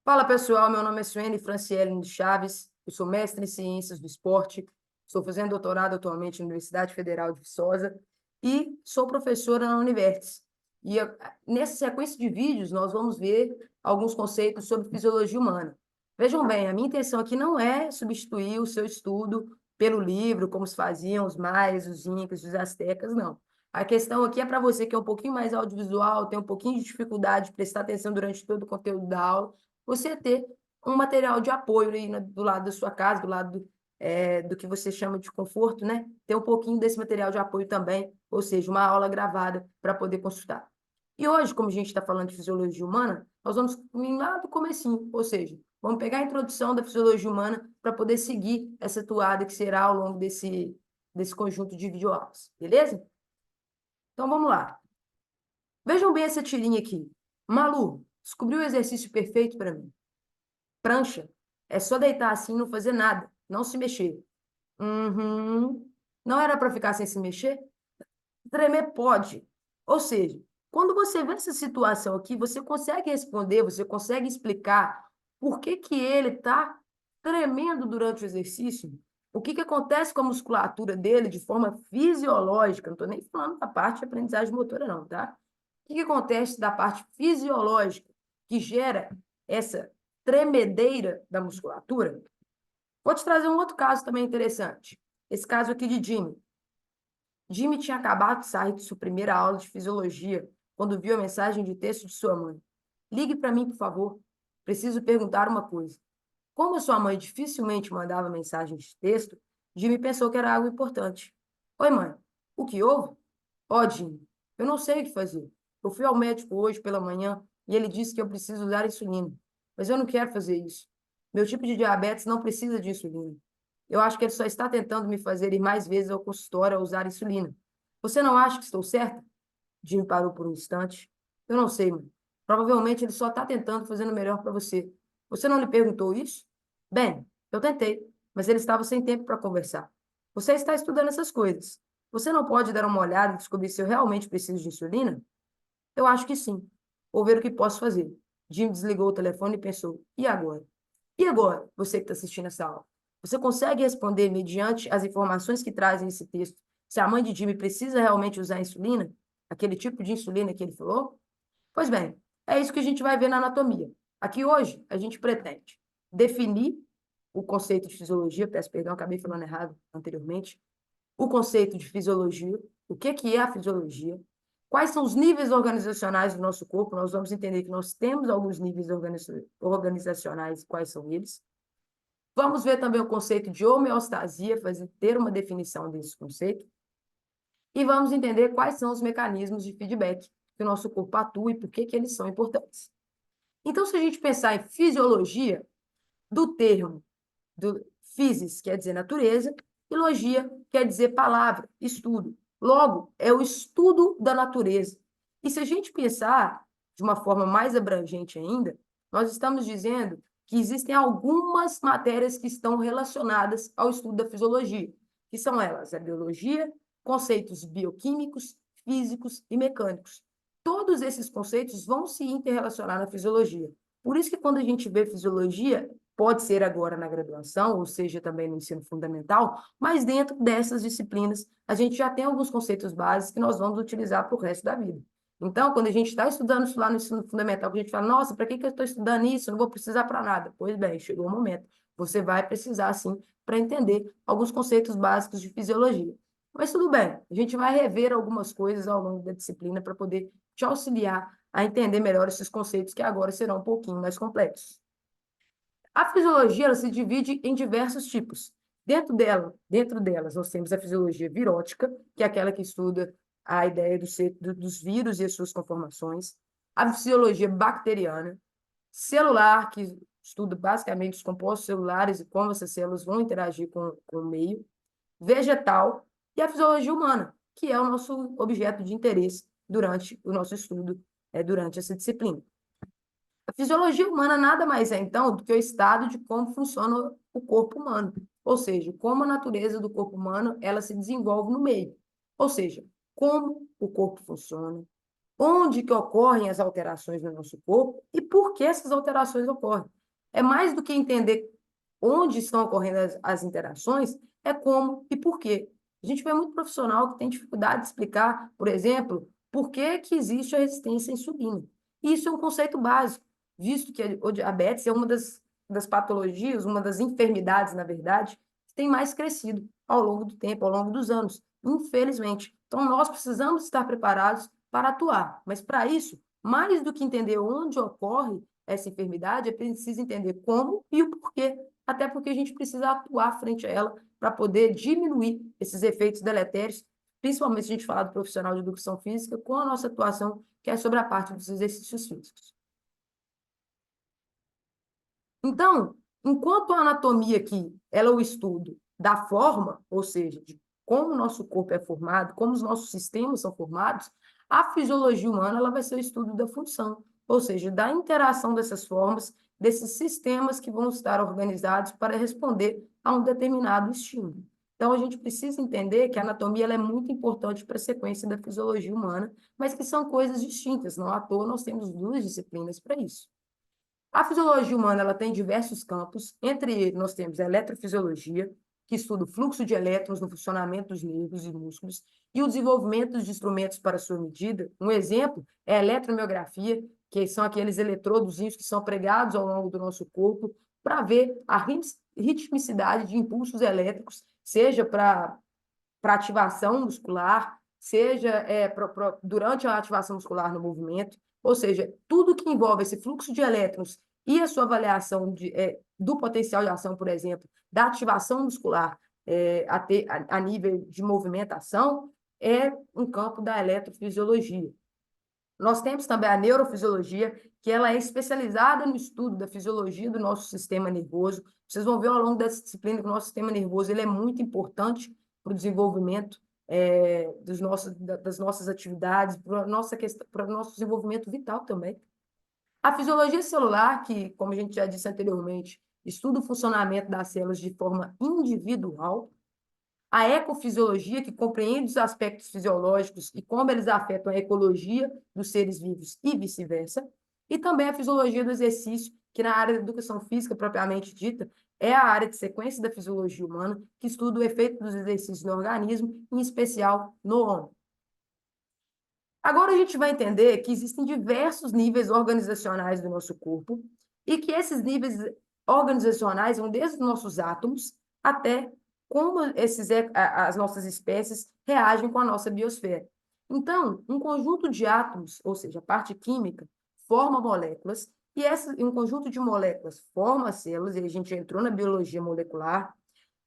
Fala pessoal, meu nome é Suene Franciele de Chaves, eu sou mestre em Ciências do Esporte, estou fazendo doutorado atualmente na Universidade Federal de Viçosa e sou professora na Univertes. Nessa sequência de vídeos nós vamos ver alguns conceitos sobre fisiologia humana. Vejam bem, a minha intenção aqui não é substituir o seu estudo pelo livro, como se faziam os maias, os incas, os astecas, não. A questão aqui é para você que é um pouquinho mais audiovisual, tem um pouquinho de dificuldade de prestar atenção durante todo o conteúdo da aula, você ter um material de apoio aí do lado da sua casa, do lado do que você chama de conforto, né? Ter um pouquinho desse material de apoio também, ou seja, uma aula gravada para poder consultar. E hoje, como a gente está falando de fisiologia humana, nós vamos ir lá do comecinho, ou seja, vamos pegar a introdução da fisiologia humana para poder seguir essa toada que será ao longo desse conjunto de videoaulas, beleza? Então vamos lá. Vejam bem essa tirinha aqui. Malu, descobriu o exercício perfeito para mim. Prancha. É só deitar assim e não fazer nada, não se mexer. Uhum. Não era para ficar sem se mexer? Tremer pode. Ou seja, quando você vê essa situação aqui, você consegue responder, você consegue explicar por que que ele está tremendo durante o exercício? O que que acontece com a musculatura dele de forma fisiológica? Não estou nem falando da parte de aprendizagem motora, não, tá? O que que acontece da parte fisiológica que gera essa tremedeira da musculatura? Vou te trazer um outro caso também interessante. Esse caso aqui de Jimmy. Jimmy tinha acabado de sair de sua primeira aula de fisiologia quando viu a mensagem de texto de sua mãe. Ligue para mim, por favor. Preciso perguntar uma coisa. Como a sua mãe dificilmente mandava mensagens de texto, Jimmy pensou que era algo importante. Oi, mãe. O que houve? Ó, Jimmy, eu não sei o que fazer. Eu fui ao médico hoje pela manhã e ele disse que eu preciso usar insulina. Mas eu não quero fazer isso. Meu tipo de diabetes não precisa de insulina. Eu acho que ele só está tentando me fazer ir mais vezes ao consultório a usar insulina. Você não acha que estou certa? Jimmy parou por um instante. Eu não sei, mãe. Provavelmente ele só está tentando fazer o melhor para você. Você não lhe perguntou isso? Bem, eu tentei, mas ele estava sem tempo para conversar. Você está estudando essas coisas. Você não pode dar uma olhada e descobrir se eu realmente preciso de insulina? Eu acho que sim. Vou ver o que posso fazer. Jim desligou o telefone e pensou: e agora? E agora, você que está assistindo essa aula? Você consegue responder, mediante as informações que trazem esse texto, se a mãe de Jimmy precisa realmente usar insulina? Aquele tipo de insulina que ele falou? Pois bem, é isso que a gente vai ver na anatomia. Aqui hoje, a gente pretende definir o conceito de fisiologia, peço perdão, acabei falando errado anteriormente, o conceito de fisiologia, o que é a fisiologia, quais são os níveis organizacionais do nosso corpo, nós vamos entender que nós temos alguns níveis organizacionais, quais são eles. Vamos ver também o conceito de homeostasia, ter uma definição desse conceito. E vamos entender quais são os mecanismos de feedback que o nosso corpo atua e por que eles são importantes. Então, se a gente pensar em fisiologia, do termo do physis quer dizer natureza, e logia quer dizer palavra, estudo. Logo, é o estudo da natureza. E se a gente pensar de uma forma mais abrangente ainda, nós estamos dizendo que existem algumas matérias que estão relacionadas ao estudo da fisiologia, que são elas a biologia, conceitos bioquímicos, físicos e mecânicos. Todos esses conceitos vão se interrelacionar na fisiologia. Por isso que quando a gente vê fisiologia, pode ser agora na graduação, ou seja, também no ensino fundamental, mas dentro dessas disciplinas, a gente já tem alguns conceitos básicos que nós vamos utilizar para o resto da vida. Então, quando a gente está estudando isso lá no ensino fundamental, a gente fala, nossa, para que eu estou estudando isso? Eu não vou precisar para nada. Pois bem, chegou o momento. Você vai precisar, sim, para entender alguns conceitos básicos de fisiologia. Mas tudo bem, a gente vai rever algumas coisas ao longo da disciplina para poder te auxiliar a entender melhor esses conceitos que agora serão um pouquinho mais complexos. A fisiologia ela se divide em diversos tipos. Dentro delas, nós temos a fisiologia virótica, que é aquela que estuda a ideia dos vírus e as suas conformações. A fisiologia bacteriana, celular, que estuda basicamente os compostos celulares e como essas células vão interagir com o meio. Vegetal e a fisiologia humana, que é o nosso objeto de interesse durante o nosso estudo, durante essa disciplina. A fisiologia humana nada mais é, então, do que o estado de como funciona o corpo humano, ou seja, como a natureza do corpo humano ela se desenvolve no meio, ou seja, como o corpo funciona, onde que ocorrem as alterações no nosso corpo e por que essas alterações ocorrem. É mais do que entender onde estão ocorrendo as interações, é como e por quê. A gente vê muito profissional que tem dificuldade de explicar, por exemplo, por que que existe a resistência à insulina. E isso é um conceito básico, visto que o diabetes é uma das patologias, uma das enfermidades, na verdade, que tem mais crescido ao longo do tempo, ao longo dos anos, infelizmente. Então, nós precisamos estar preparados para atuar, mas para isso, mais do que entender onde ocorre essa enfermidade, é preciso entender como e o porquê, até porque a gente precisa atuar frente a ela para poder diminuir esses efeitos deletérios, principalmente se a gente falar do profissional de educação física, com a nossa atuação, que é sobre a parte dos exercícios físicos. Então, enquanto a anatomia aqui, ela é o estudo da forma, ou seja, de como o nosso corpo é formado, como os nossos sistemas são formados, a fisiologia humana ela vai ser o estudo da função, ou seja, da interação dessas formas, desses sistemas que vão estar organizados para responder a um determinado estímulo. Então, a gente precisa entender que a anatomia ela é muito importante para a sequência da fisiologia humana, mas que são coisas distintas, não à toa nós temos duas disciplinas para isso. A fisiologia humana ela tem diversos campos, entre eles nós temos a eletrofisiologia, que estuda o fluxo de elétrons no funcionamento dos nervos e músculos, e o desenvolvimento de instrumentos para sua medida. Um exemplo é a eletromiografia, que são aqueles eletrodozinhos que são pregados ao longo do nosso corpo para ver a ritmicidade de impulsos elétricos, seja para ativação muscular, seja durante a ativação muscular no movimento, ou seja, tudo que envolve esse fluxo de elétrons e a sua avaliação do potencial de ação, por exemplo, da ativação muscular a nível de movimentação, é um campo da eletrofisiologia. Nós temos também a neurofisiologia, que ela é especializada no estudo da fisiologia do nosso sistema nervoso. Vocês vão ver ao longo dessa disciplina que o nosso sistema nervoso ele é muito importante para o desenvolvimento das nossas atividades, para o nosso desenvolvimento vital também. A fisiologia celular, que, como a gente já disse anteriormente, estuda o funcionamento das células de forma individual. A ecofisiologia, que compreende os aspectos fisiológicos e como eles afetam a ecologia dos seres vivos e vice-versa. E também a fisiologia do exercício, que na área da educação física propriamente dita, é a área de sequência da fisiologia humana, que estuda o efeito dos exercícios no organismo, em especial no homem. Agora a gente vai entender que existem diversos níveis organizacionais do nosso corpo e que esses níveis organizacionais vão desde os nossos átomos até como as nossas espécies reagem com a nossa biosfera. Então, um conjunto de átomos, ou seja, a parte química, forma moléculas, e um conjunto de moléculas forma células, e a gente entrou na biologia molecular.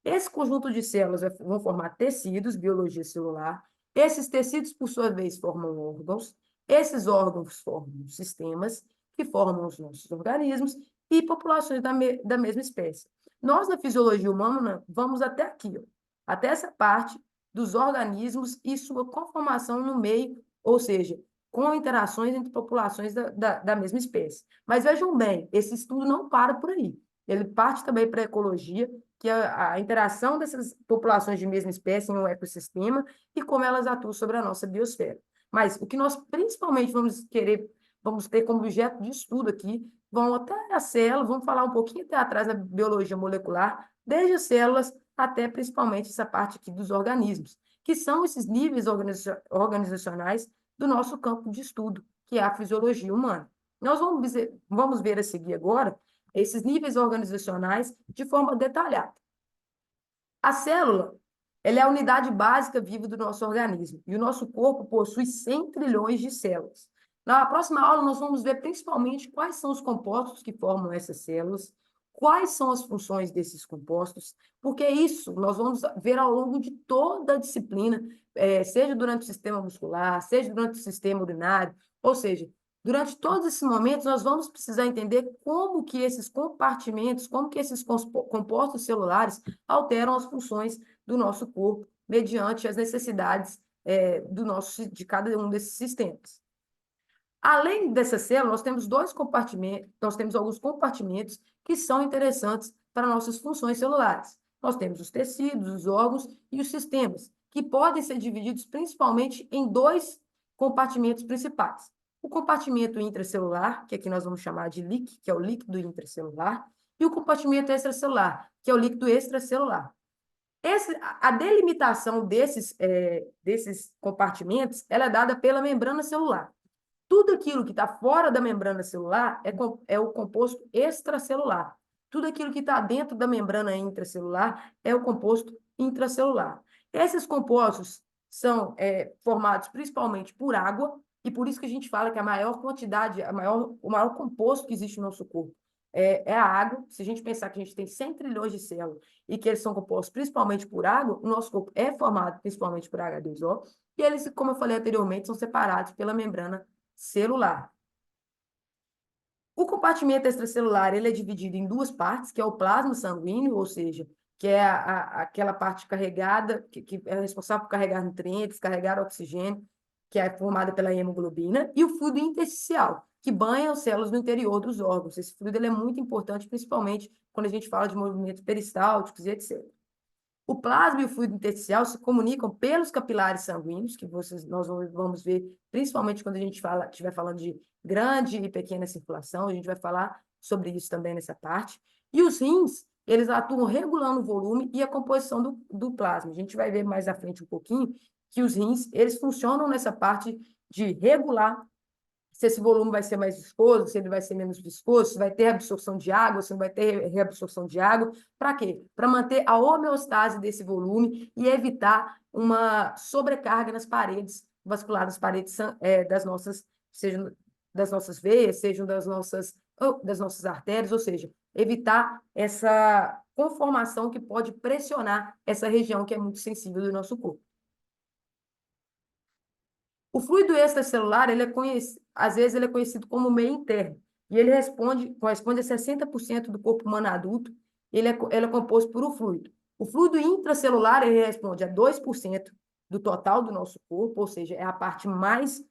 Esse conjunto de células vão formar tecidos, biologia celular. Esses tecidos, por sua vez, formam órgãos. Esses órgãos formam sistemas, que formam os nossos organismos e populações da mesma espécie. Nós, na fisiologia humana, vamos até aqui, ó, até essa parte dos organismos e sua conformação no meio, ou seja, com interações entre populações da mesma espécie. Mas vejam bem, esse estudo não para por aí. Ele parte também para a ecologia, que é a interação dessas populações de mesma espécie em um ecossistema e como elas atuam sobre a nossa biosfera. Mas o que nós principalmente vamos ter como objeto de estudo aqui, vão até a célula, vamos falar um pouquinho até atrás da biologia molecular, desde as células até principalmente essa parte aqui dos organismos, que são esses níveis organizacionais do nosso campo de estudo, que é a fisiologia humana. Nós vamos ver a seguir agora esses níveis organizacionais de forma detalhada. A célula, ela é a unidade básica viva do nosso organismo, e o nosso corpo possui 100 trilhões de células. Na próxima aula, nós vamos ver principalmente quais são os compostos que formam essas células, quais são as funções desses compostos, porque isso nós vamos ver ao longo de toda a disciplina, seja durante o sistema muscular, seja durante o sistema urinário, ou seja, durante todos esses momentos, nós vamos precisar entender como que esses compartimentos, como que esses compostos celulares alteram as funções do nosso corpo, mediante as necessidades de cada um desses sistemas. Além dessa célula, nós temos dois compartimentos, nós temos alguns compartimentos que são interessantes para nossas funções celulares. Nós temos os tecidos, os órgãos e os sistemas, que podem ser divididos principalmente em dois compartimentos principais. O compartimento intracelular, que aqui nós vamos chamar de LIC, que é o líquido intracelular, e o compartimento extracelular, que é o líquido extracelular. A delimitação desses compartimentos ela é dada pela membrana celular. Tudo aquilo que está fora da membrana celular é o composto extracelular. Tudo aquilo que está dentro da membrana intracelular é o composto intracelular. Esses compostos são formados principalmente por água, e por isso que a gente fala que a maior quantidade, o maior composto que existe no nosso corpo é a água. Se a gente pensar que a gente tem 100 trilhões de células e que eles são compostos principalmente por água, o nosso corpo é formado principalmente por H2O, e eles, como eu falei anteriormente, são separados pela membrana celular. O compartimento extracelular ele é dividido em duas partes, que é o plasma sanguíneo, ou seja, que é aquela parte carregada, que é responsável por carregar nutrientes, carregar oxigênio, que é formada pela hemoglobina, e o fluido intersticial, que banha as células no interior dos órgãos. Esse fluido ele é muito importante, principalmente quando a gente fala de movimentos peristálticos e etc. O plasma e o fluido intersticial se comunicam pelos capilares sanguíneos, que nós vamos ver, principalmente quando a gente estiver falando de grande e pequena circulação, a gente vai falar sobre isso também nessa parte. E os rins, eles atuam regulando o volume e a composição do plasma. A gente vai ver mais à frente um pouquinho que os rins, eles funcionam nessa parte de regular se esse volume vai ser mais viscoso, se ele vai ser menos viscoso, se vai ter absorção de água, se não vai ter reabsorção de água. Para quê? Para manter a homeostase desse volume e evitar uma sobrecarga nas paredes vasculares, nas paredes das nossas, sejam das nossas veias, sejam das nossas artérias, ou seja, evitar essa conformação que pode pressionar essa região que é muito sensível do nosso corpo. O fluido extracelular, às vezes, ele é conhecido como meio interno, e ele corresponde a 60% do corpo humano adulto, ele é composto por um fluido. O fluido intracelular, ele responde a 2% do total do nosso corpo, ou seja, é a parte mais,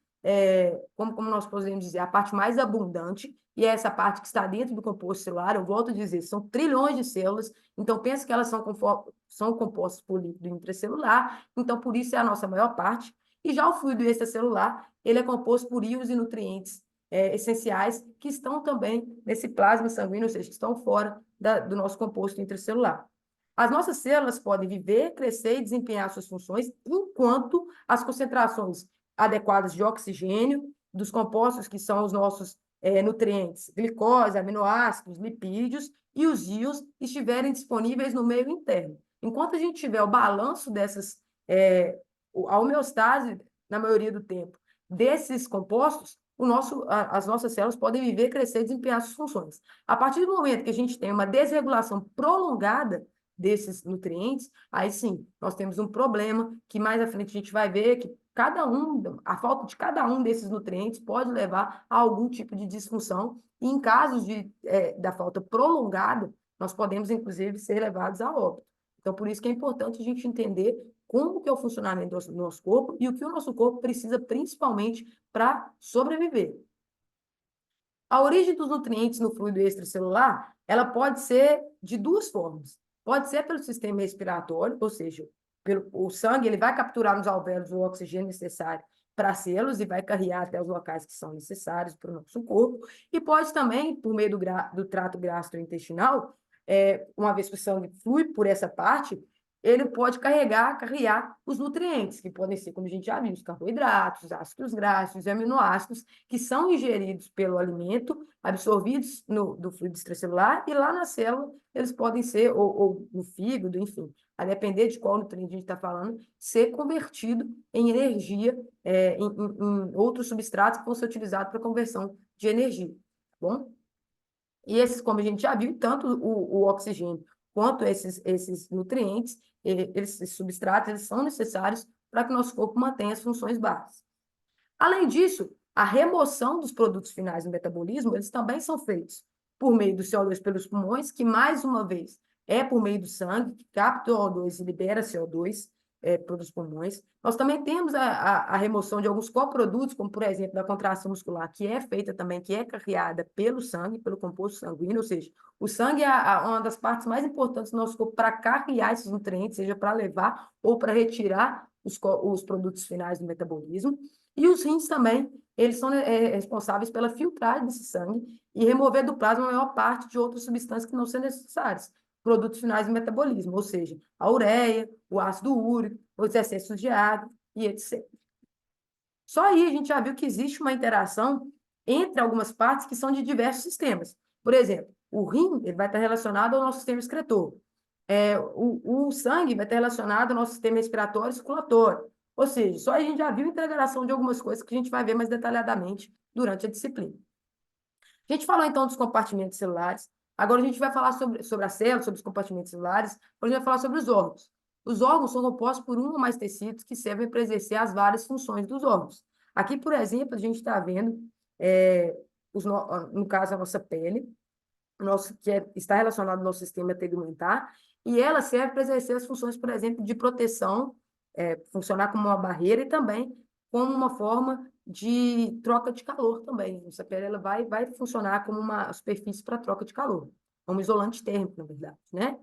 como nós podemos dizer, a parte mais abundante, e é essa parte que está dentro do composto celular. Eu volto a dizer, são trilhões de células, então pensa que elas são compostas por líquido intracelular, então por isso é a nossa maior parte. E já o fluido extracelular, ele é composto por íons e nutrientes essenciais que estão também nesse plasma sanguíneo, ou seja, que estão fora do nosso composto intracelular. As nossas células podem viver, crescer e desempenhar suas funções enquanto as concentrações adequadas de oxigênio, dos compostos que são os nossos nutrientes, glicose, aminoácidos, lipídios e os íons estiverem disponíveis no meio interno. Enquanto a gente tiver o balanço a homeostase, na maioria do tempo, desses compostos, as nossas células podem viver, crescer e desempenhar suas funções. A partir do momento que a gente tem uma desregulação prolongada desses nutrientes, aí sim, nós temos um problema que mais à frente a gente vai ver que a falta de cada um desses nutrientes pode levar a algum tipo de disfunção, e em casos da falta prolongada, nós podemos, inclusive, ser levados a óbito. Então, por isso que é importante a gente entender como que é o funcionamento do nosso corpo e o que o nosso corpo precisa principalmente para sobreviver. A origem dos nutrientes no fluido extracelular, ela pode ser de duas formas. Pode ser pelo sistema respiratório, ou seja, o sangue ele vai capturar nos alvéolos o oxigênio necessário para as células e vai carregar até os locais que são necessários para o nosso corpo. E pode também, por meio do trato gastrointestinal, uma vez que o sangue flui por essa parte, ele pode carregar os nutrientes, que podem ser, como a gente já viu, os carboidratos, os ácidos graxos e aminoácidos, que são ingeridos pelo alimento, absorvidos do fluido extracelular, e lá na célula eles podem ser, ou no fígado, enfim, a depender de qual nutriente a gente está falando, ser convertido em energia, em outros substratos que vão ser utilizados para conversão de energia, tá bom? E esses, como a gente já viu, tanto o oxigênio quanto esses nutrientes, esses substratos, eles são necessários para que o nosso corpo mantenha as funções básicas. Além disso, a remoção dos produtos finais no metabolismo, eles também são feitos por meio do CO2 pelos pulmões, que, mais uma vez, é por meio do sangue, que capta o O2 e libera CO2 pelos pulmões. Nós também temos a remoção de alguns coprodutos, como, por exemplo, da contração muscular, que é feita também, que é carreada pelo sangue, pelo composto sanguíneo, ou seja, o sangue é uma das partes mais importantes do nosso corpo para carregar esses nutrientes, seja para levar ou para retirar os produtos finais do metabolismo. E os rins também, eles são responsáveis pela filtragem desse sangue e remover do plasma a maior parte de outras substâncias que não são necessárias, produtos finais do metabolismo, ou seja, a ureia, o ácido úrico, os excessos de água e etc. Só aí a gente já viu que existe uma interação entre algumas partes que são de diversos sistemas. Por exemplo, o rim ele vai estar relacionado ao nosso sistema excretor. O sangue vai estar relacionado ao nosso sistema respiratório e circulatório. Ou seja, só aí a gente já viu a integração de algumas coisas que a gente vai ver mais detalhadamente durante a disciplina. A gente falou então dos compartimentos celulares. Agora a gente vai falar sobre as células, sobre os compartimentos celulares. Hoje a gente vai falar sobre os órgãos. Os órgãos são compostos por um ou mais tecidos que servem para exercer as várias funções dos órgãos. Aqui, por exemplo, a gente está vendo, no caso, a nossa pele, está relacionado ao nosso sistema tegumentar, e ela serve para exercer as funções, por exemplo, de proteção, funcionar como uma barreira e também como uma forma de troca de calor também. Essa pele ela vai funcionar como uma superfície para troca de calor, como isolante térmico, na verdade, né?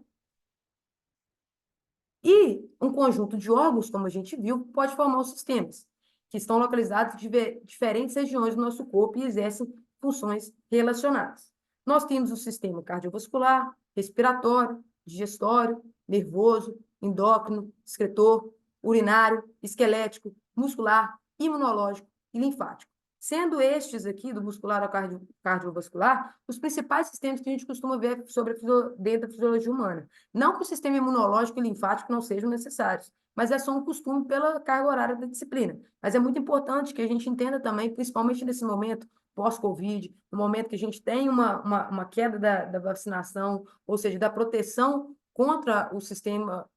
E um conjunto de órgãos, como a gente viu, pode formar os sistemas, que estão localizados em diferentes regiões do nosso corpo e exercem funções relacionadas. Nós temos o sistema cardiovascular, respiratório, digestório, nervoso, endócrino, excretor, urinário, esquelético, muscular, imunológico e linfático. Sendo estes aqui, do muscular ao cardiovascular, os principais sistemas que a gente costuma ver dentro da fisiologia humana. Não que o sistema imunológico e linfático não sejam necessários, mas é só um costume pela carga horária da disciplina. Mas é muito importante que a gente entenda também, principalmente nesse momento pós-Covid, no momento que a gente tem uma queda da vacinação, ou seja, da proteção contra o sistema,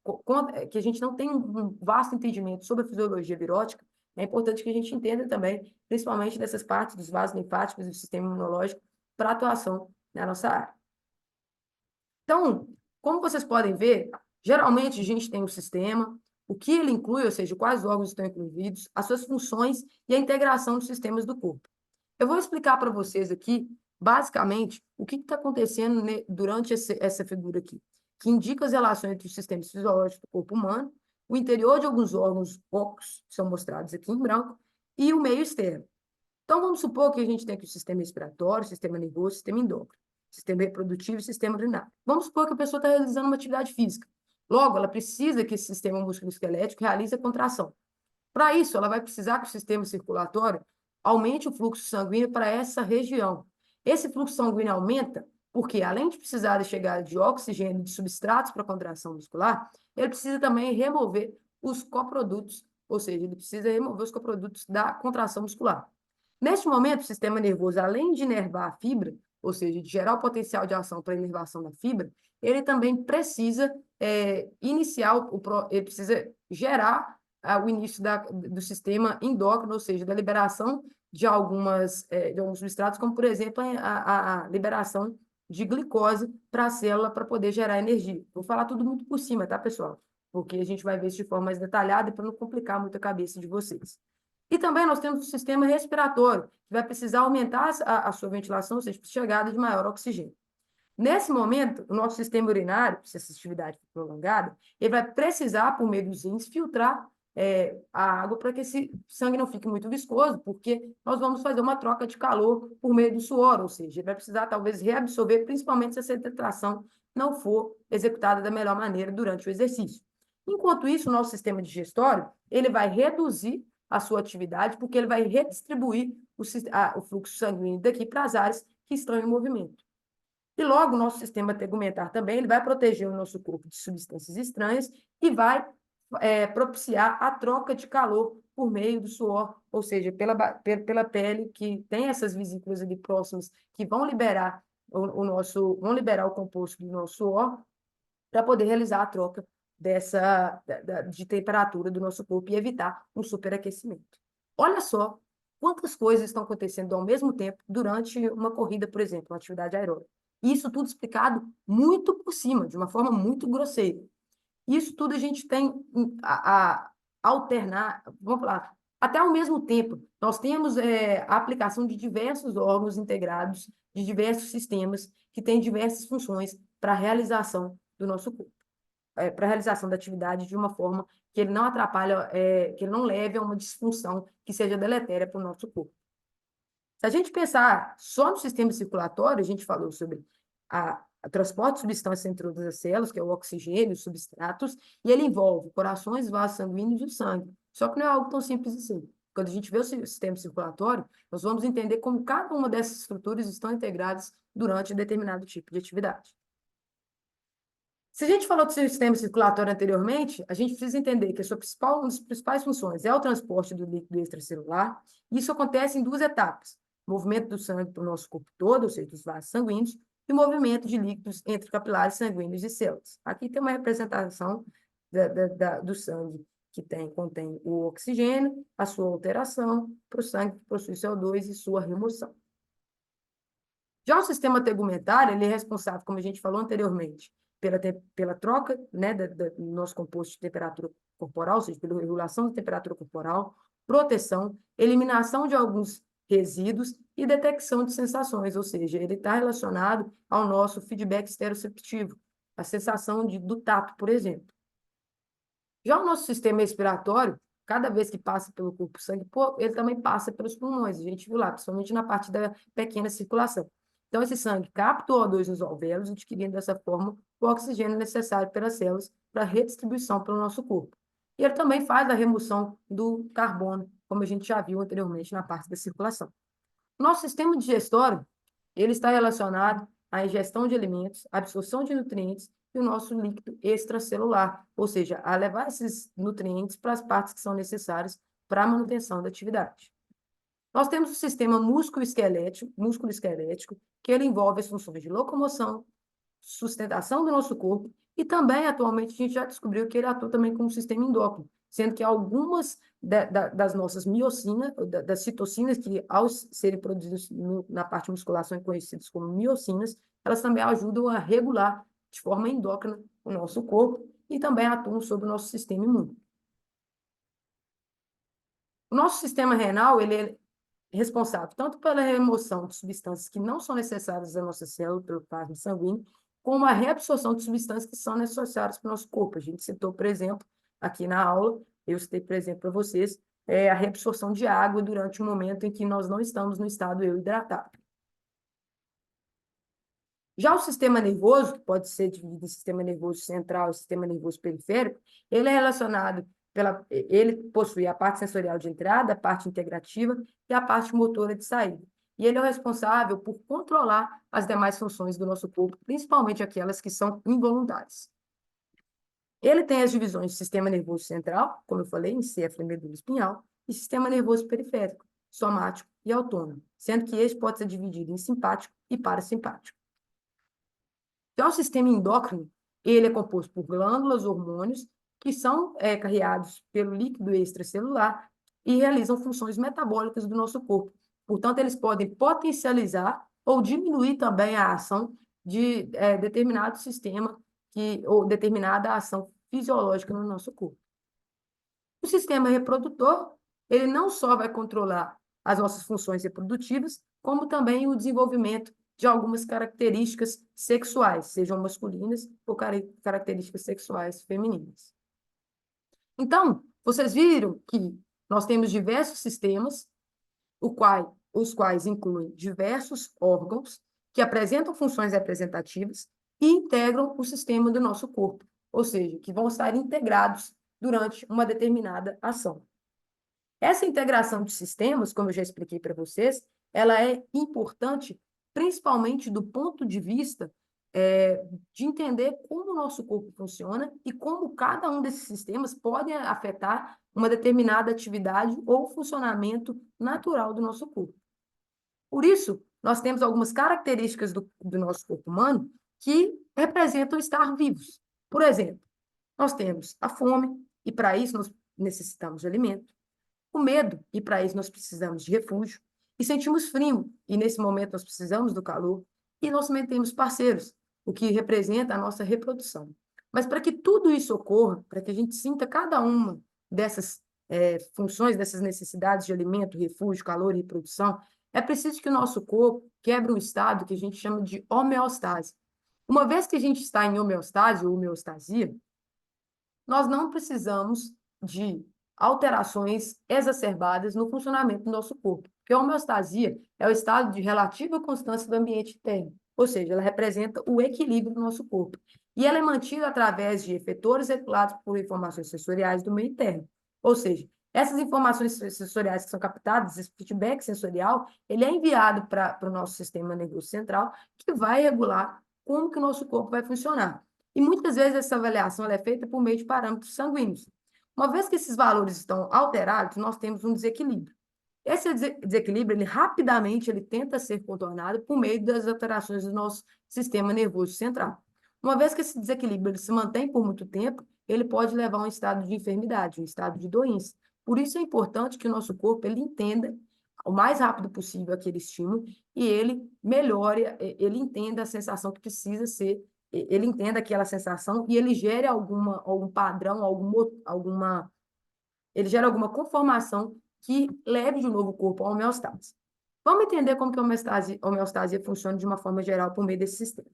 que a gente não tem um vasto entendimento sobre a fisiologia virótica, é importante que a gente entenda também, principalmente dessas partes dos vasos linfáticos e do sistema imunológico, para atuação na nossa área. Então, como vocês podem ver, geralmente a gente tem um sistema, o que ele inclui, ou seja, quais órgãos estão incluídos, as suas funções e a integração dos sistemas do corpo. Eu vou explicar para vocês aqui, basicamente, o que está acontecendo durante essa figura aqui, que indica as relações entre os sistemas fisiológicos do corpo humano, o interior de alguns órgãos ocos, que são mostrados aqui em branco, e o meio externo. Então, vamos supor que a gente tem aqui o sistema respiratório, o sistema nervoso, o sistema endócrino, sistema reprodutivo e sistema urinário. Vamos supor que a pessoa está realizando uma atividade física. Logo, ela precisa que esse sistema musculoesquelético realize a contração. Para isso, ela vai precisar que o sistema circulatório aumente o fluxo sanguíneo para essa região. Esse fluxo sanguíneo aumenta porque, além de precisar da chegada de oxigênio e de substratos para a contração muscular, ele precisa também remover os coprodutos, ou seja, ele precisa remover os coprodutos da contração muscular. Neste momento, o sistema nervoso, além de inervar a fibra, ou seja, de gerar o potencial de ação para a inervação da fibra, ele também precisa ele precisa gerar o início do sistema endócrino, ou seja, da liberação de alguns substratos, como, por exemplo, a liberação de glicose para a célula para poder gerar energia. Vou falar tudo muito por cima, tá, pessoal? Porque a gente vai ver isso de forma mais detalhada e para não complicar muito a cabeça de vocês. E também nós temos o sistema respiratório, que vai precisar aumentar a sua ventilação, ou seja, chegada de maior oxigênio. Nesse momento, o nosso sistema urinário, se essa atividade for prolongada, ele vai precisar, por meio dos rins, filtrar a água para que esse sangue não fique muito viscoso, porque nós vamos fazer uma troca de calor por meio do suor, ou seja, ele vai precisar talvez reabsorver, principalmente se essa hidratação não for executada da melhor maneira durante o exercício. Enquanto isso, o nosso sistema digestório, ele vai reduzir a sua atividade, porque ele vai redistribuir o fluxo sanguíneo daqui para as áreas que estão em movimento. E logo, o nosso sistema tegumentar também, ele vai proteger o nosso corpo de substâncias estranhas e vai propiciar a troca de calor por meio do suor, ou seja, pela pele, que tem essas vesículas ali próximas que vão liberar vão liberar o composto do nosso suor para poder realizar a troca de temperatura do nosso corpo e evitar um superaquecimento. Olha só quantas coisas estão acontecendo ao mesmo tempo durante uma corrida, por exemplo, uma atividade aeróbica. Isso tudo explicado muito por cima, de uma forma muito grosseira. Isso tudo a gente tem a alternar, vamos falar, até ao mesmo tempo. Nós temos a aplicação de diversos órgãos integrados, de diversos sistemas, que têm diversas funções para a realização do nosso corpo. para a realização da atividade de uma forma que ele não atrapalhe, que ele não leve a uma disfunção que seja deletéria para o nosso corpo. Se a gente pensar só no sistema circulatório, a gente falou sobre a transporte de substâncias entre todas as células, que é o oxigênio, os substratos, e ele envolve corações, vasos sanguíneos e o sangue. Só que não é algo tão simples assim. Quando a gente vê o sistema circulatório, nós vamos entender como cada uma dessas estruturas estão integradas durante determinado tipo de atividade. Se a gente falou do sistema circulatório anteriormente, a gente precisa entender que uma das principais funções é o transporte do líquido extracelular, e isso acontece em duas etapas: o movimento do sangue para o nosso corpo todo, ou seja, dos vasos sanguíneos, e o movimento de líquidos entre capilares sanguíneos e células. Aqui tem uma representação do sangue que contém o oxigênio, a sua alteração, para o sangue que possui CO2 e sua remoção. Já o sistema tegumentar, ele é responsável, como a gente falou anteriormente, pela troca, né, do nosso composto de temperatura corporal, ou seja, pela regulação da temperatura corporal, proteção, eliminação de alguns resíduos e detecção de sensações, ou seja, ele está relacionado ao nosso feedback esteroceptivo, a sensação do tato, por exemplo. Já o nosso sistema respiratório, cada vez que passa pelo corpo sangue, ele também passa pelos pulmões, a gente viu lá, principalmente na parte da pequena circulação. Então, esse sangue capta o O2 nos alvéolos, adquirindo dessa forma o oxigênio necessário pelas células para redistribuição pelo nosso corpo. E ele também faz a remoção do carbono, como a gente já viu anteriormente na parte da circulação. O nosso sistema digestório, ele está relacionado à ingestão de alimentos, absorção de nutrientes e o nosso líquido extracelular, ou seja, a levar esses nutrientes para as partes que são necessárias para a manutenção da atividade. Nós temos o sistema músculo-esquelético, que ele envolve as funções de locomoção, sustentação do nosso corpo, e também, atualmente, a gente já descobriu que ele atua também como sistema endócrino, sendo que algumas das nossas miocinas, das citocinas, que ao serem produzidas na parte muscular são conhecidas como miocinas, elas também ajudam a regular de forma endócrina o nosso corpo e também atuam sobre o nosso sistema imune. O nosso sistema renal, ele é responsável tanto pela remoção de substâncias que não são necessárias à nossa célula, pelo plasma sanguíneo, como a reabsorção de substâncias que são necessárias para o nosso corpo. A gente citou, por exemplo, aqui na aula, eu citei, por exemplo, para vocês, a reabsorção de água durante o momento em que nós não estamos no estado hidratado. Já o sistema nervoso, que pode ser dividido em sistema nervoso central e sistema nervoso periférico, ele é relacionado ele possui a parte sensorial de entrada, a parte integrativa e a parte motora de saída. E ele é o responsável por controlar as demais funções do nosso corpo, principalmente aquelas que são involuntárias. Ele tem as divisões de sistema nervoso central, como eu falei, encéfalo e medula espinhal, e sistema nervoso periférico, somático e autônomo, sendo que este pode ser dividido em simpático e parasimpático. Já o sistema endócrino, ele é composto por glândulas, hormônios, que são carreados pelo líquido extracelular e realizam funções metabólicas do nosso corpo. Portanto, eles podem potencializar ou diminuir também a ação de determinado sistema ou determinada ação fisiológica no nosso corpo. O sistema reprodutor, ele não só vai controlar as nossas funções reprodutivas, como também o desenvolvimento de algumas características sexuais, sejam masculinas ou características sexuais femininas. Então, vocês viram que nós temos diversos sistemas, os quais incluem diversos órgãos que apresentam funções representativas e integram o sistema do nosso corpo, ou seja, que vão estar integrados durante uma determinada ação. Essa integração de sistemas, como eu já expliquei para vocês, ela é importante principalmente do ponto de vista de entender como o nosso corpo funciona e como cada um desses sistemas pode afetar uma determinada atividade ou funcionamento natural do nosso corpo. Por isso, nós temos algumas características do nosso corpo humano que representam estar vivos. Por exemplo, nós temos a fome, e para isso nós necessitamos de alimento. O medo, e para isso nós precisamos de refúgio. E sentimos frio, e nesse momento nós precisamos do calor. E nós também temos parceiros, o que representa a nossa reprodução. Mas para que tudo isso ocorra, para que a gente sinta cada uma dessas funções, dessas necessidades de alimento, refúgio, calor e reprodução, é preciso que o nosso corpo quebre um estado que a gente chama de homeostase. Uma vez que a gente está em homeostase ou homeostasia, nós não precisamos de alterações exacerbadas no funcionamento do nosso corpo, porque a homeostasia é o estado de relativa constância do ambiente interno, ou seja, ela representa o equilíbrio do nosso corpo. E ela é mantida através de efetores regulados por informações sensoriais do meio interno. Ou seja, essas informações sensoriais que são captadas, esse feedback sensorial, ele é enviado para o nosso sistema nervoso central, que vai regular como que o nosso corpo vai funcionar. E muitas vezes essa avaliação é feita por meio de parâmetros sanguíneos. Uma vez que esses valores estão alterados, nós temos um desequilíbrio. Esse desequilíbrio, ele rapidamente ele tenta ser contornado por meio das alterações do nosso sistema nervoso central. Uma vez que esse desequilíbrio ele se mantém por muito tempo, ele pode levar a um estado de enfermidade, um estado de doença. Por isso é importante que o nosso corpo ele entenda o mais rápido possível aquele estímulo e ele melhore, ele entenda a sensação que precisa ser, ele entenda aquela sensação e ele gere algum padrão, ele gera alguma conformação que leve de novo o corpo à homeostase. Vamos entender como que a homeostasia funciona de uma forma geral por meio desse sistema.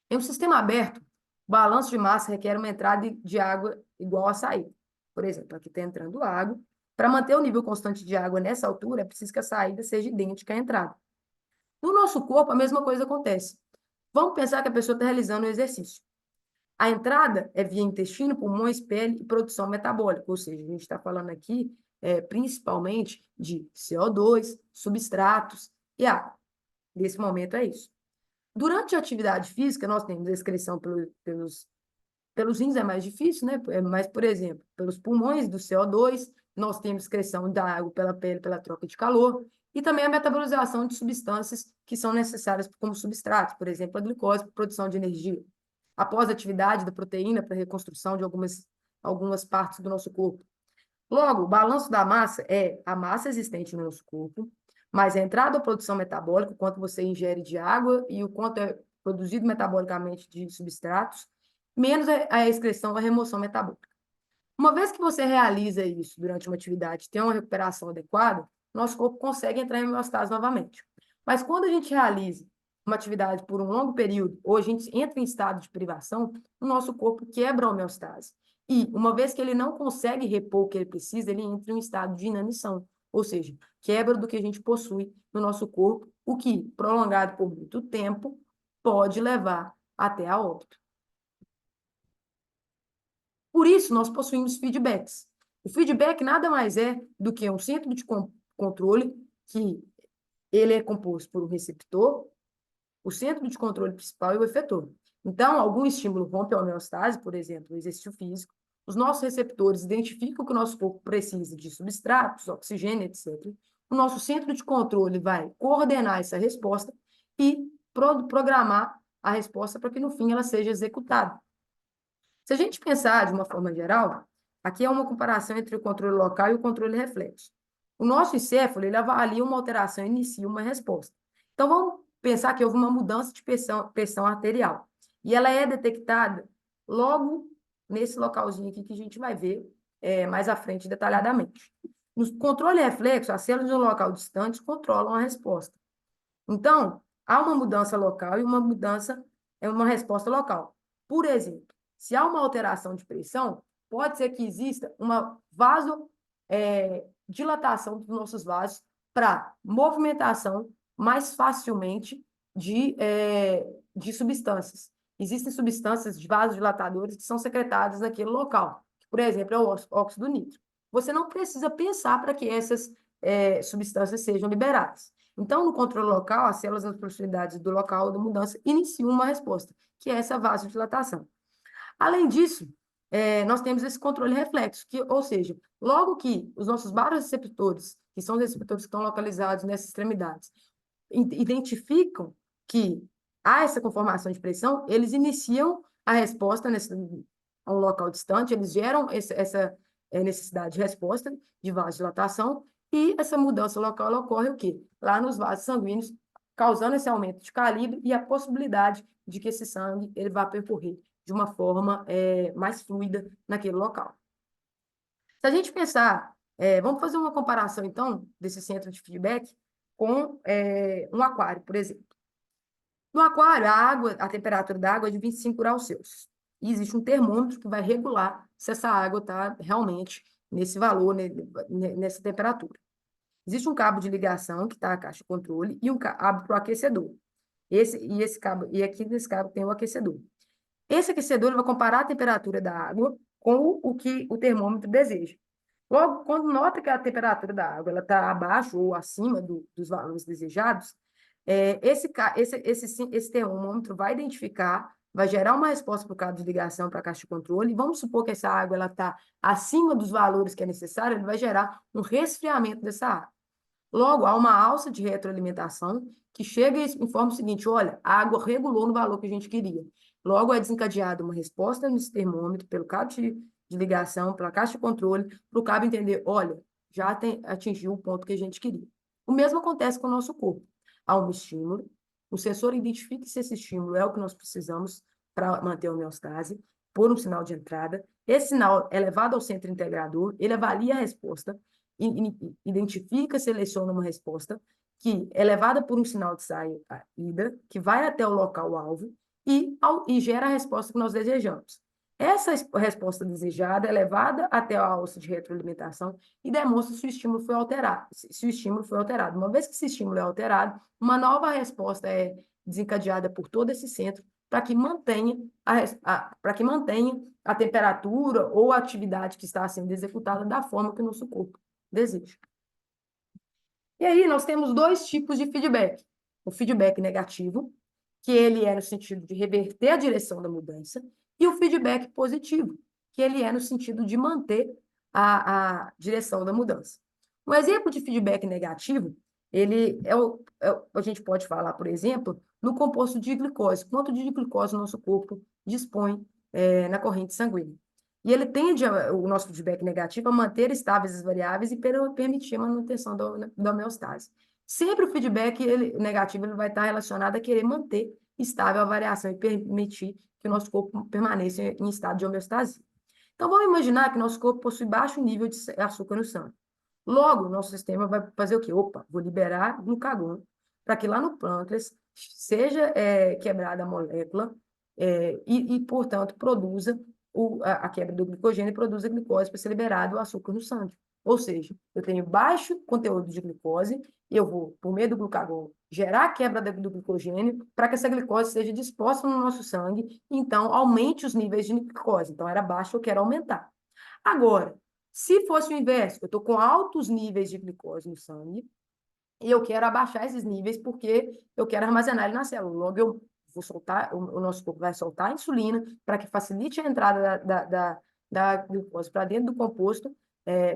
Em um sistema aberto, o balanço de massa requer uma entrada de água igual à saída. Por exemplo, aqui está entrando água. Para manter o nível constante de água nessa altura, é preciso que a saída seja idêntica à entrada. No nosso corpo, a mesma coisa acontece. Vamos pensar que a pessoa está realizando um exercício. A entrada é via intestino, pulmões, pele e produção metabólica, ou seja, a gente está falando aqui principalmente de CO2, substratos e água. Nesse momento é isso. Durante a atividade física, nós temos a excreção pelos rins, é mais difícil, né? Mas, por exemplo, pelos pulmões, do CO2, nós temos excreção da água pela pele, pela troca de calor, e também a metabolização de substâncias que são necessárias como substratos, por exemplo, a glicose para produção de energia. Após a atividade da proteína para a reconstrução de algumas partes do nosso corpo. Logo, o balanço da massa é a massa existente no nosso corpo, mais a entrada ou produção metabólica, o quanto você ingere de água e o quanto é produzido metabolicamente de substratos, menos a excreção ou a remoção metabólica. Uma vez que você realiza isso durante uma atividade, tem uma recuperação adequada, nosso corpo consegue entrar em homeostase novamente. Mas quando a gente realiza uma atividade por um longo período, ou a gente entra em estado de privação, o nosso corpo quebra a homeostase. E, uma vez que ele não consegue repor o que ele precisa, ele entra em um estado de inanição, ou seja, quebra do que a gente possui no nosso corpo, o que, prolongado por muito tempo, pode levar até a óbito. Por isso, nós possuímos feedbacks. O feedback nada mais é do que um centro de controle, que ele é composto por um receptor, o centro de controle principal e o efetor. Então, algum estímulo rompe a homeostase, por exemplo, o exercício físico, os nossos receptores identificam que o nosso corpo precisa de substratos, oxigênio, etc. O nosso centro de controle vai coordenar essa resposta e programar a resposta para que, no fim, ela seja executada. Se a gente pensar de uma forma geral, aqui é uma comparação entre o controle local e o controle reflexo. O nosso encéfalo, ele avalia uma alteração e inicia uma resposta. Então, vamos pensar que houve uma mudança de pressão arterial. E ela é detectada logo nesse localzinho aqui que a gente vai ver mais à frente detalhadamente. No controle reflexo, as células no local distante controlam a resposta. Então, há uma mudança local e uma resposta local. Por exemplo, se há uma alteração de pressão, pode ser que exista uma dilatação dos nossos vasos para movimentação mais facilmente de substâncias. Existem substâncias de vasodilatadores que são secretadas naquele local. Por exemplo, é o óxido nítrico. Você não precisa pensar para que essas substâncias sejam liberadas. Então, no controle local, as células nas proximidades do local da mudança iniciam uma resposta, que é essa vasodilatação. Além disso, nós temos esse controle reflexo, ou seja, logo que os nossos baroreceptores, que são os receptores que estão localizados nessas extremidades, identificam que há essa conformação de pressão, eles iniciam a resposta a um local distante, eles geram essa necessidade de resposta de vasodilatação, e essa mudança local ela ocorre o quê? Lá nos vasos sanguíneos, causando esse aumento de calibre e a possibilidade de que esse sangue ele vá percorrer de uma forma mais fluida naquele local. Se a gente pensar, vamos fazer uma comparação, então, desse centro de feedback com um aquário, por exemplo. No aquário, a temperatura da água é de 25 graus Celsius. E existe um termômetro que vai regular se essa água está realmente nesse valor, nessa temperatura. Existe um cabo de ligação, que está a caixa de controle, e um cabo para o aquecedor. Esse cabo, e aqui nesse cabo tem o aquecedor. Esse aquecedor ele vai comparar a temperatura da água com o que o termômetro deseja. Logo, quando nota que a temperatura da água está abaixo ou acima dos valores desejados, esse termômetro vai identificar, vai gerar uma resposta para o cabo de ligação para a caixa de controle. E vamos supor que essa água está acima dos valores que é necessário, ele vai gerar um resfriamento dessa água. Logo, há uma alça de retroalimentação que chega e informa o seguinte: olha, a água regulou no valor que a gente queria. Logo, é desencadeada uma resposta nesse termômetro pelo cabo de ligação, pela caixa de controle, para o cabo entender: olha, já atingiu o ponto que a gente queria. O mesmo acontece com o nosso corpo. Há um estímulo, o sensor identifica se esse estímulo é o que nós precisamos para manter a homeostase, por um sinal de entrada. Esse sinal é levado ao centro integrador, ele avalia a resposta, identifica, seleciona uma resposta que é levada por um sinal de saída, que vai até o local-alvo e gera a resposta que nós desejamos. Essa resposta desejada é levada até a alça de retroalimentação e demonstra se o estímulo foi alterado. Se o estímulo foi alterado. Uma vez que esse estímulo é alterado, uma nova resposta é desencadeada por todo esse centro para que mantenha a temperatura ou a atividade que está sendo executada da forma que o nosso corpo deseja. E aí nós temos dois tipos de feedback. O feedback negativo, que ele é no sentido de reverter a direção da mudança, e o feedback positivo, que ele é no sentido de manter a direção da mudança. Um exemplo de feedback negativo, a gente pode falar, por exemplo, no composto de glicose. Quanto de glicose o nosso corpo dispõe na corrente sanguínea. E ele tende, o nosso feedback negativo, a manter estáveis as variáveis e permitir a manutenção da homeostase. Sempre o feedback negativo ele vai estar relacionado a querer manter estável a variação e permitir que o nosso corpo permaneça em estado de homeostase. Então, vamos imaginar que nosso corpo possui baixo nível de açúcar no sangue. Logo, o nosso sistema vai fazer o quê? Opa, vou liberar glucagon para que lá no pâncreas seja quebrada a molécula portanto, produza a quebra do glicogênio e produz a glicose para ser liberado o açúcar no sangue. Ou seja, eu tenho baixo conteúdo de glicose e eu vou, por meio do glucagon, gerar a quebra do glicogênio para que essa glicose seja disposta no nosso sangue, então aumente os níveis de glicose. Então, era baixo, eu quero aumentar. Agora, se fosse o inverso, eu estou com altos níveis de glicose no sangue e eu quero abaixar esses níveis porque eu quero armazenar ele na célula. Logo, eu vou soltar, o nosso corpo vai soltar a insulina para que facilite a entrada da glicose para dentro do composto,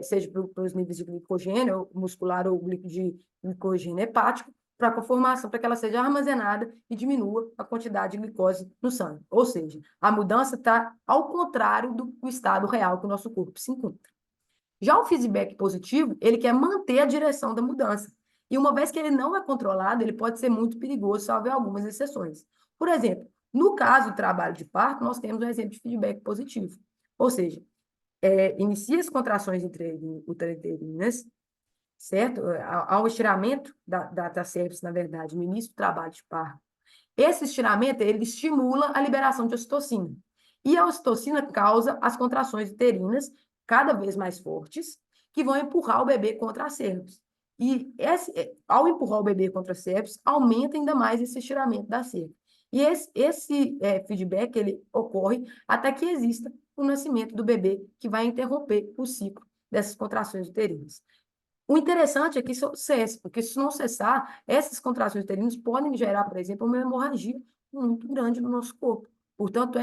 seja pelos níveis de glicogênio muscular ou de glicogênio hepático, para a formação, para que ela seja armazenada e diminua a quantidade de glicose no sangue. Ou seja, a mudança está ao contrário do estado real que o nosso corpo se encontra. Já o feedback positivo, ele quer manter a direção da mudança. E uma vez que ele não é controlado, ele pode ser muito perigoso, salvo algumas exceções. Por exemplo, no caso do trabalho de parto, nós temos um exemplo de feedback positivo. Ou seja, inicia as contrações intrauterinas, certo? Há um estiramento da cervix, na verdade, no início do trabalho de parto. Esse estiramento, ele estimula a liberação de ocitocina. E a ocitocina causa as contrações uterinas cada vez mais fortes, que vão empurrar o bebê contra a cervix. E ao empurrar o bebê contra a cervix, aumenta ainda mais esse estiramento da cervix. E esse feedback, ele ocorre até que exista o nascimento do bebê, que vai interromper o ciclo dessas contrações uterinas. O interessante é que isso cesse, porque se não cessar, essas contrações uterinas podem gerar, por exemplo, uma hemorragia muito grande no nosso corpo. Portanto,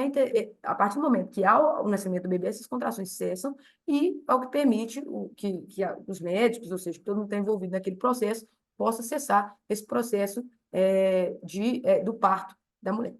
a partir do momento que há o nascimento do bebê, essas contrações cessam e é o que permite que os médicos, ou seja, que todo mundo está envolvido naquele processo, possa cessar esse processo do parto da mulher.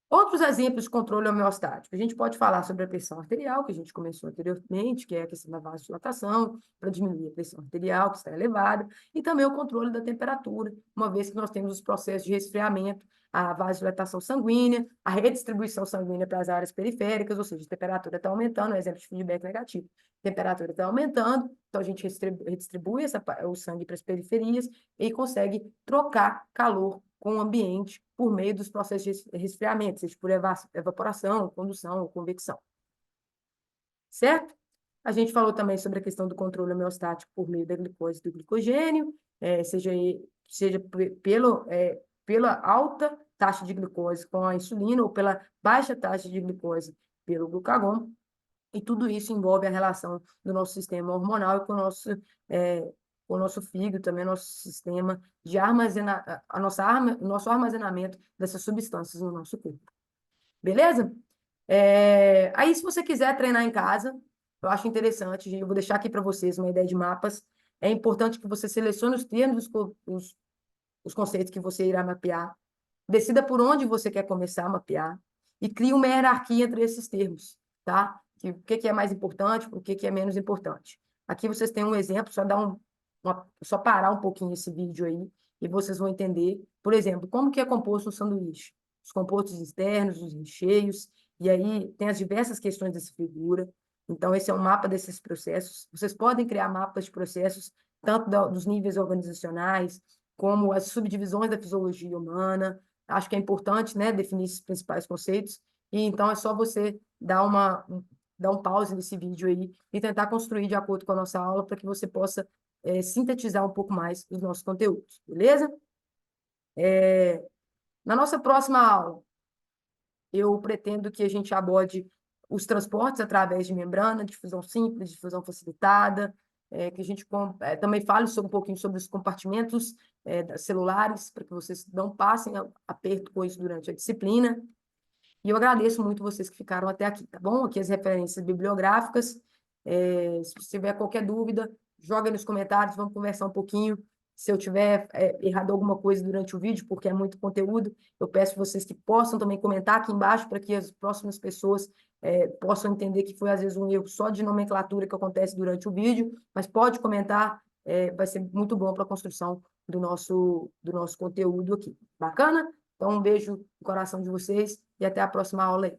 Outros exemplos de controle homeostático. A gente pode falar sobre a pressão arterial, que a gente começou anteriormente, que é a questão da vasodilatação, para diminuir a pressão arterial, que está elevada, e também o controle da temperatura, uma vez que nós temos os processos de resfriamento, a vasodilatação sanguínea, a redistribuição sanguínea para as áreas periféricas, ou seja, a temperatura está aumentando, um exemplo de feedback negativo. A temperatura está aumentando, então a gente redistribui o sangue para as periferias e consegue trocar calor com o ambiente por meio dos processos de resfriamento, seja por evaporação, condução ou convecção. Certo? A gente falou também sobre a questão do controle homeostático por meio da glicose e do glicogênio, seja pela alta taxa de glicose com a insulina ou pela baixa taxa de glicose pelo glucagon. E tudo isso envolve a relação do nosso sistema hormonal e com o nosso fígado, também o nosso sistema de armazenar, o nosso armazenamento dessas substâncias no nosso corpo. Beleza? Aí, se você quiser treinar em casa, eu acho interessante, eu vou deixar aqui para vocês uma ideia de mapas. É importante que você selecione os termos, os conceitos que você irá mapear, decida por onde você quer começar a mapear e crie uma hierarquia entre esses termos, tá? O que é mais importante, o que é menos importante. Aqui vocês têm um exemplo, só parar um pouquinho esse vídeo aí e vocês vão entender, por exemplo, como que é composto um sanduíche, os compostos externos, os recheios, e aí tem as diversas questões dessa figura. Então, esse é um mapa desses processos. Vocês podem criar mapas de processos, tanto dos níveis organizacionais, como as subdivisões da fisiologia humana. Acho que é importante, né, definir esses principais conceitos. E então é só você dar um pause nesse vídeo aí e tentar construir de acordo com a nossa aula para que você possa sintetizar um pouco mais os nossos conteúdos, beleza? Na nossa próxima aula, eu pretendo que a gente aborde os transportes através de membrana, difusão simples, difusão facilitada, que a gente também fale um pouquinho sobre os compartimentos celulares, para que vocês não passem aperto com isso durante a disciplina. E eu agradeço muito vocês que ficaram até aqui, tá bom? Aqui as referências bibliográficas. Se você tiver qualquer dúvida, joga aí nos comentários, vamos conversar um pouquinho. Se eu tiver errado alguma coisa durante o vídeo, porque é muito conteúdo, eu peço vocês que possam também comentar aqui embaixo para que as próximas pessoas possam entender que foi, às vezes, um erro só de nomenclatura que acontece durante o vídeo, mas pode comentar, vai ser muito bom para a construção do nosso conteúdo aqui. Bacana? Então, um beijo no coração de vocês e até a próxima aula aí.